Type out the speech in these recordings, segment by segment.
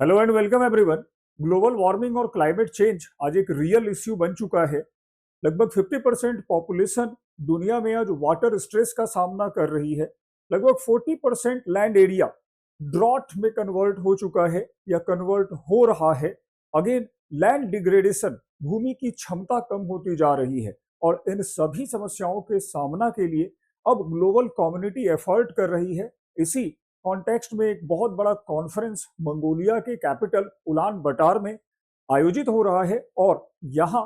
Hello and welcome everyone. Global warming और climate change आज एक रियल इश्यू बन चुका है। लगभग 50% पॉपुलेशन दुनिया में आज वाटर स्ट्रेस का सामना कर रही है। लगभग 40% लैंड एरिया ड्रॉट में कन्वर्ट हो चुका है या कन्वर्ट हो रहा है। अगेन लैंड डिग्रेडेशन, भूमि की क्षमता कम होती जा रही है और इन सभी समस्याओं के सामना के लिए अब ग्लोबल कम्युनिटी एफर्ट कर रही है। इसी कॉन्टेक्स्ट में एक बहुत बड़ा कॉन्फ्रेंस मंगोलिया के कैपिटल उलान बटार में आयोजित हो रहा है और यहाँ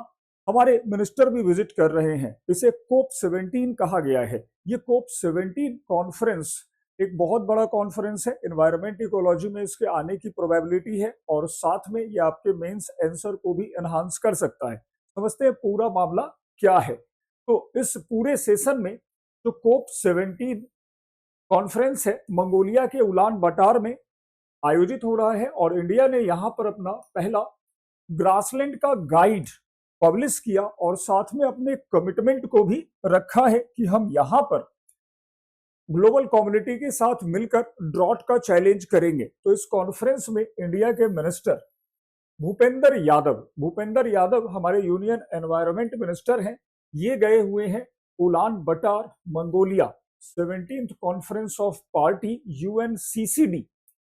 हमारे मिनिस्टर भी विजिट कर रहे हैं। इसे कोप 17 कहा गया है। ये कोप 17 कॉन्फ्रेंस एक बहुत बड़ा कॉन्फ्रेंस है। एनवायरमेंट इकोलॉजी में इसके आने की प्रोबेबिलिटी है और साथ में ये आपके मेंस आंसर को भी एनहांस कर सकता है। समझते हैं पूरा मामला क्या है। तो इस पूरे सेशन में जो कोप 17 कॉन्फ्रेंस है मंगोलिया के उलान बटार में आयोजित हो रहा है और इंडिया ने यहां पर अपना पहला ग्रासलैंड का गाइड पब्लिश किया और साथ में अपने कमिटमेंट को भी रखा है कि हम यहां पर ग्लोबल कम्युनिटी के साथ मिलकर ड्रॉट का चैलेंज करेंगे। तो इस कॉन्फ्रेंस में इंडिया के मिनिस्टर भूपेंद्र यादव हमारे यूनियन एनवायरमेंट मिनिस्टर हैं। ये गए हुए हैं Ulaanbaatar Mongolia 17th conference of party UNCCD.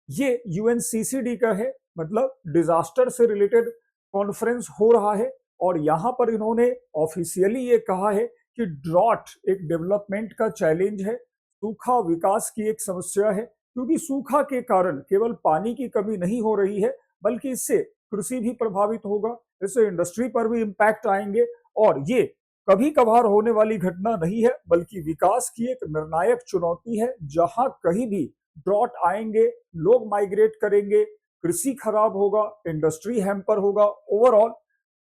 ये यूएनसीसीडी का है, मतलब डिजास्टर से रिलेटेड कॉन्फ्रेंस हो रहा है और यहाँ पर इन्होंने ऑफिशियली ये कहा है कि ड्रॉट एक डेवलपमेंट का चैलेंज है, सूखा विकास की एक समस्या है। क्योंकि सूखा के कारण केवल पानी की कमी नहीं हो रही है बल्कि इससे कृषि भी प्रभावित होगा, इससे इंडस्ट्री पर भी इम्पैक्ट आएंगे और ये कभी कभार होने वाली घटना नहीं है बल्कि विकास की एक निर्णायक चुनौती है। जहां कहीं भी ड्रॉट आएंगे, लोग माइग्रेट करेंगे, कृषि खराब होगा, इंडस्ट्री हैम्पर होगा, ओवरऑल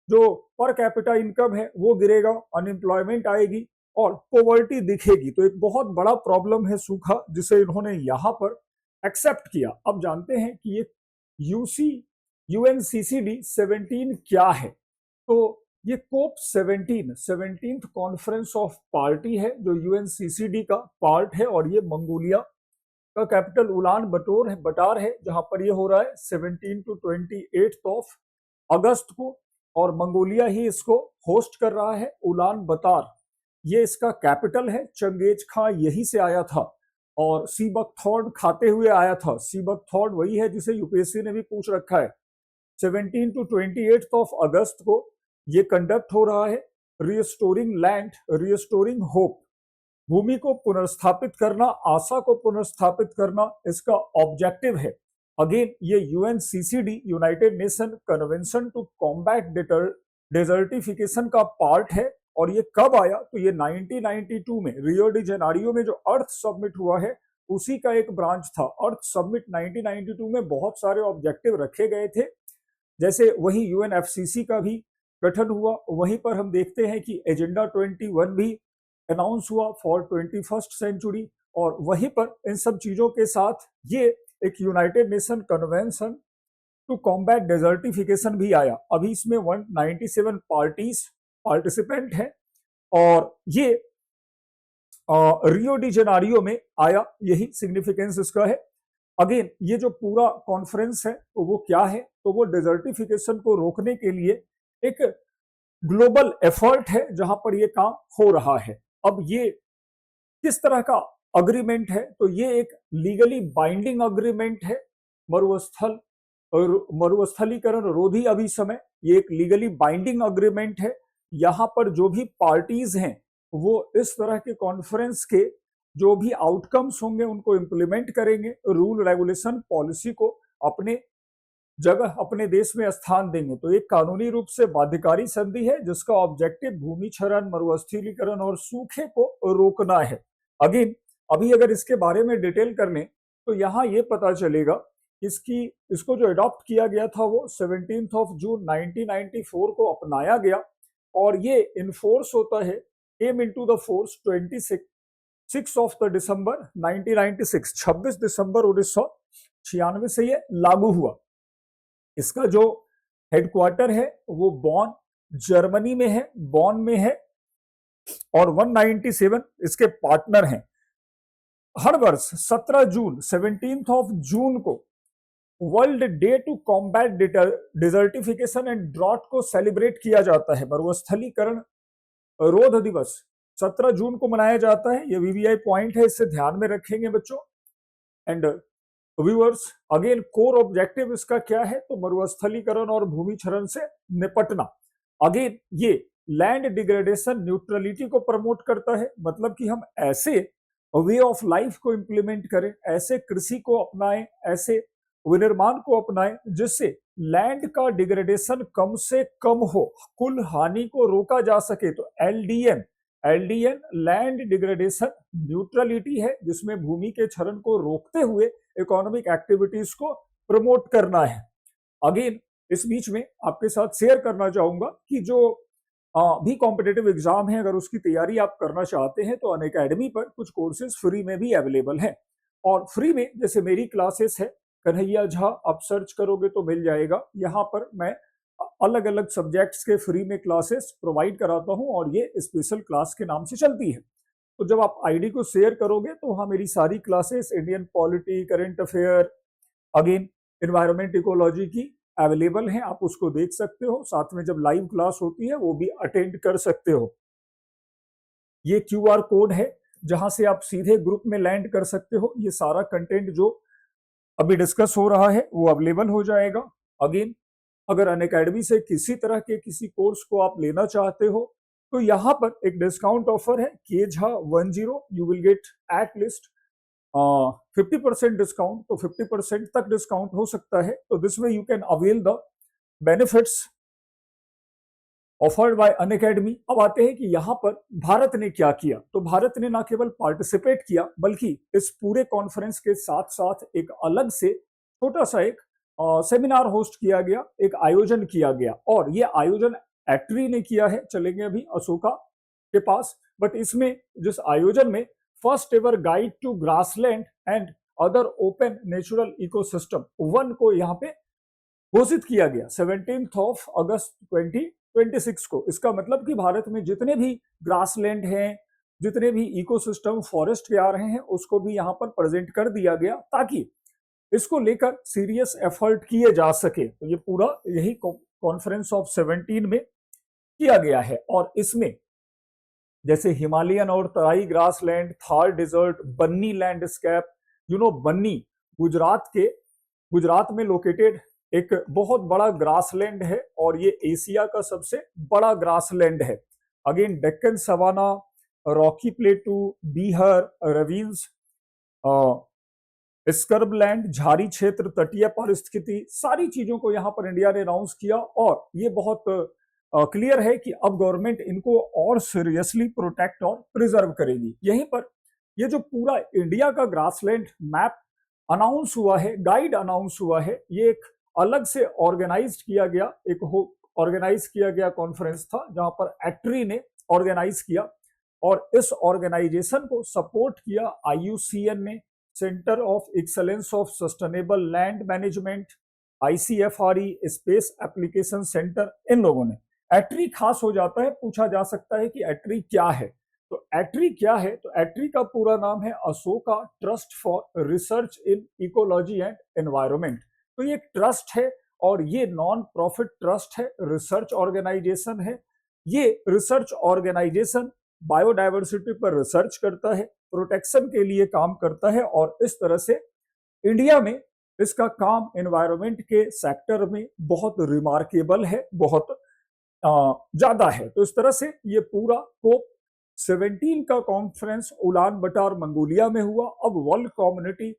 जो पर कैपिटा इनकम है वो गिरेगा, अनएम्प्लॉयमेंट आएगी और पॉवर्टी दिखेगी। तो एक बहुत बड़ा प्रॉब्लम है सूखा, जिसे इन्होंने यहाँ पर एक्सेप्ट किया। अब जानते हैं कि ये यूसी यूएनसीसीडी 17 क्या है। तो ये कोप 17 कॉन्फ्रेंस ऑफ पार्टी है जो यूएनसीसीडी का पार्ट है और ये मंगोलिया का कैपिटल उलान बटार है जहां पर ये हो रहा है 17 to 28 ऑफ अगस्त को और मंगोलिया ही इसको होस्ट कर रहा है। उलान बटार ये इसका कैपिटल है। चंगेज खां यहीं से आया था और सीबकथॉर्न खाते हुए आया था। सीबकथॉर्न वही है जिसे यूपीएससी ने भी पूछ रखा है। 17 to 28 ऑफ अगस्त को ये कंडक्ट हो रहा है। रिस्टोरिंग लैंड, रिस्टोरिंग होप, भूमि को पुनर्स्थापित करना, आशा को पुनर्स्थापित करना इसका ऑब्जेक्टिव है। अगेन ये UNCCD United Nation Convention to Combat Desertification का पार्ट है और ये कब आया तो ये 1992 में रियो डी जेनेरियो में जो अर्थ सबमिट हुआ है उसी का एक ब्रांच था। अर्थ सबमिट 1992 में बहुत सारे ऑब्जेक्टिव रखे गए थे, जैसे वही यूएनएफसीसी का भी गठन हुआ। वहीं पर हम देखते हैं कि एजेंडा 21 भी अनाउंस हुआ फॉर 21st सेंचुरी और वहीं पर इन सब चीजों के साथ ये एक United Nation Convention to Combat Desertification भी आया। अभी इसमें 197 पार्टीज पार्टिसिपेंट हैं और ये रियो डी जेनेरियो में आया, यही सिग्निफिकेंस इसका है। अगेन ये जो पूरा कॉन्फ्रेंस है तो वो क्या है, तो वो डेजर्टिफिकेशन को रोकने के लिए एक ग्लोबल एफर्ट है जहां पर ये काम हो रहा है। अब ये किस तरह का अग्रीमेंट है, तो ये एक लीगली बाइंडिंग अग्रीमेंट है। मरुस्थल और मरुस्थलीकरण रोधी अभी समय, ये एक लीगली बाइंडिंग अग्रीमेंट है। यहाँ पर जो भी पार्टीज हैं वो इस तरह के कॉन्फ्रेंस के जो भी आउटकम्स होंगे उनको इम्प्लीमेंट करेंगे, रूल रेगुलेशन पॉलिसी को अपने जगह अपने देश में स्थान देंगे। तो एक कानूनी रूप से बाध्यकारी संधि है जिसका ऑब्जेक्टिव भूमि क्षरण, मरुस्थलीकरण और सूखे को रोकना है। अगेन अभी अगर इसके बारे में डिटेल कर लें तो यहाँ ये पता चलेगा इसको जो अडॉप्ट किया गया था वो 17 ऑफ जून 1994 को अपनाया गया और ये इनफोर्स होता है, came into the force 26 of the दिसंबर 1996, 26 दिसंबर 1996 से ये लागू हुआ। इसका जो हेडक्वार्टर है वो बॉन जर्मनी में है, बॉन में है और 197 इसके पार्टनर हैं। हर वर्ष 17 जून 17 ऑफ जून को World Day to Combat Desertification and Drought को सेलिब्रेट किया जाता है। मरुस्थलीकरण रोध दिवस 17 जून को मनाया जाता है। ये वीवीआई पॉइंट है, इसे ध्यान में रखेंगे बच्चों। And viewers, again core objective इसका क्या है, तो मरुस्थलीकरण और भूमि क्षरण से निपटना। अगेन ये लैंड डिग्रेडेशन न्यूट्रलिटी को प्रमोट करता है, मतलब कि हम ऐसे वे ऑफ लाइफ को इंप्लीमेंट करें, ऐसे कृषि को अपनाएं, ऐसे विनिर्माण को अपनाएं जिससे लैंड का डिग्रेडेशन कम से कम हो, कुल हानि को रोका जा सके। तो एलडीएन लैंड डिग्रेडेशन न्यूट्रलिटी है, जिसमें भूमि के क्षरण को रोकते हुए इकोनॉमिक एक्टिविटीज को प्रमोट करना है। अगेन इस बीच में आपके साथ शेयर करना चाहूंगा कि जो भी कॉम्पिटेटिव एग्जाम है, अगर उसकी तैयारी आप करना चाहते हैं तो अनअकैडमी पर कुछ कोर्सेज फ्री में भी अवेलेबल हैं। और फ्री में जैसे मेरी क्लासेस है कन्हैया झा, आप सर्च करोगे तो मिल जाएगा। यहाँ पर मैं अलग अलग सब्जेक्ट्स के फ्री में क्लासेस प्रोवाइड कराता हूँ और ये स्पेशल क्लास के नाम से चलती है। तो जब आप आईडी को शेयर करोगे तो वहाँ मेरी सारी classes, Indian polity, current affair, again environment ecology की अवेलेबल हैं, आप उसको देख सकते हो। साथ में जब लाइव क्लास होती है वो भी अटेंड कर सकते हो। ये क्यूआर कोड है जहां से आप सीधे ग्रुप में लैंड कर सकते हो। ये सारा कंटेंट जो अभी डिस्कस हो रहा है वो अवेलेबल हो जाएगा। अगेन अगर अनअकैडमी से किसी तरह के किसी कोर्स को आप लेना चाहते हो तो यहाँ पर एक डिस्काउंट ऑफर है, KJHA10, you will get at least 50% discount. तो 50% तक डिस्काउंट हो सकता है। तो this way you can avail the benefits offered by Unacademy. अब आते हैं कि यहाँ पर भारत ने क्या किया। तो भारत ने ना केवल पार्टिसिपेट किया बल्कि इस पूरे कॉन्फ्रेंस के साथ साथ एक अलग से छोटा सा एक सेमिनार होस्ट किया गया, एक आयोजन किया गया। और ये आयोजन एट्री ने किया है, चलेंगे अभी अशोका के पास। बट इसमें जिस आयोजन में first ever guide to grassland and other open natural ecosystem 1 को यहाँ पे घोषित किया गया 17 अगस्त 2026 को। इसका मतलब कि भारत में जितने भी ग्रासलैंड हैं, जितने भी इकोसिस्टम फॉरेस्ट के आ रहे हैं, उसको भी यहाँ पर प्रेजेंट कर दिया गया ताकि इसको लेकर सीरियस एफर्ट किए जा सके। तो ये पूरा यही कॉन्फ्रेंस ऑफ 17 में किया गया है। और इसमें जैसे हिमालयन और तराई ग्रासलैंड, थार डेजर्ट, बन्नी लैंडस्केप, बन्नी गुजरात में लोकेटेड एक बहुत बड़ा ग्रासलैंड है और ये एशिया का सबसे बड़ा ग्रासलैंड है। Again Deccan savanna, rocky plateau, बीहर, रवीन्स, स्कर्बलैंड, झारी क्षेत्र, तटीय परिस्थिति, सारी चीजों को यहाँ पर इंडिया ने अनाउंस किया। और ये बहुत क्लियर है कि अब गवर्नमेंट इनको और सीरियसली प्रोटेक्ट और प्रिजर्व करेगी। यहीं पर ये जो पूरा इंडिया का ग्रासलैंड मैप अनाउंस हुआ है, गाइड अनाउंस हुआ है, ये एक अलग से ऑर्गेनाइज किया गया कॉन्फ्रेंस था जहां पर एट्री ने ऑर्गेनाइज किया। और इस ऑर्गेनाइजेशन को सपोर्ट किया IUCN ने, centre of excellence of sustainable land management, ICFRE, space application centre, इन लोगों ने। एट्री खास हो जाता है, पूछा जा सकता है कि एट्री क्या है। तो एट्री क्या है, तो एट्री का पूरा नाम है Ashoka trust for research in ecology and environment. तो ये एक ट्रस्ट है और ये नॉन प्रॉफिट ट्रस्ट है, रिसर्च ऑर्गेनाइजेशन है। ये रिसर्च ऑर्गेनाइजेशन बायोडायवर्सिटी पर रिसर्च करता है, प्रोटेक्शन के लिए काम करता है और इस तरह से इंडिया में इसका काम एनवायरमेंट के सेक्टर में बहुत रिमार्केबल है, बहुत ज्यादा है। तो इस तरह से ये पूरा कोप 17 का कॉन्फ्रेंस उलान बटार मंगोलिया में हुआ। अब वर्ल्ड कम्युनिटी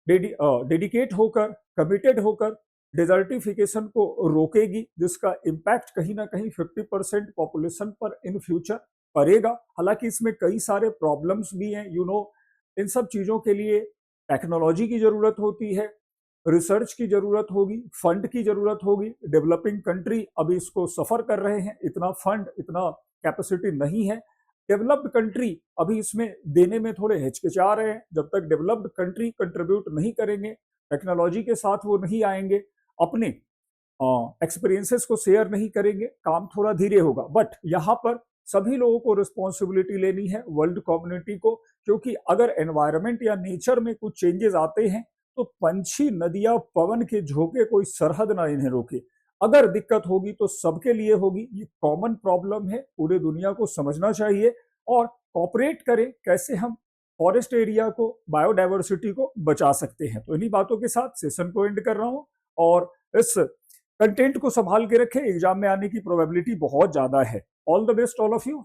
डेडिकेट होकर, कमिटेड होकर डिजर्टिफिकेशन को रोकेगी, जिसका इम्पैक्ट कहीं ना कहीं 50% पॉपुलेशन पर इन फ्यूचर पड़ेगा। हालांकि इसमें कई सारे प्रॉब्लम्स भी हैं, इन सब चीजों के लिए टेक्नोलॉजी की जरूरत होती है, रिसर्च की जरूरत होगी, फंड की जरूरत होगी। डेवलपिंग कंट्री अभी इसको सफर कर रहे हैं, इतना फंड, इतना कैपेसिटी नहीं है। डेवलप्ड कंट्री अभी इसमें देने में थोड़े हिचकिचा रहे हैं। जब तक डेवलप्ड कंट्री कंट्रीब्यूट नहीं करेंगे, टेक्नोलॉजी के साथ वो नहीं आएंगे, अपने एक्सपीरियंसेस को शेयर नहीं करेंगे, काम थोड़ा धीरे होगा। बट यहाँ पर सभी लोगों को रिस्पॉन्सिबिलिटी लेनी है, वर्ल्ड कम्युनिटी को, क्योंकि अगर एनवायरमेंट या नेचर में कुछ चेंजेस आते हैं तो पंछी, नदियां, पवन के झोंके कोई सरहद ना इन्हें रोके। अगर दिक्कत होगी तो सबके लिए होगी, ये कॉमन प्रॉब्लम है, पूरे दुनिया को समझना चाहिए और कॉपरेट करें कैसे हम फॉरेस्ट एरिया को, बायोडाइवर्सिटी को बचा सकते हैं। तो इन्हीं बातों के साथ सेशन को एंड कर रहा हूं और इस कंटेंट को संभाल के रखें, एग्जाम में आने की प्रोबेबिलिटी बहुत ज्यादा है। All the best all of you.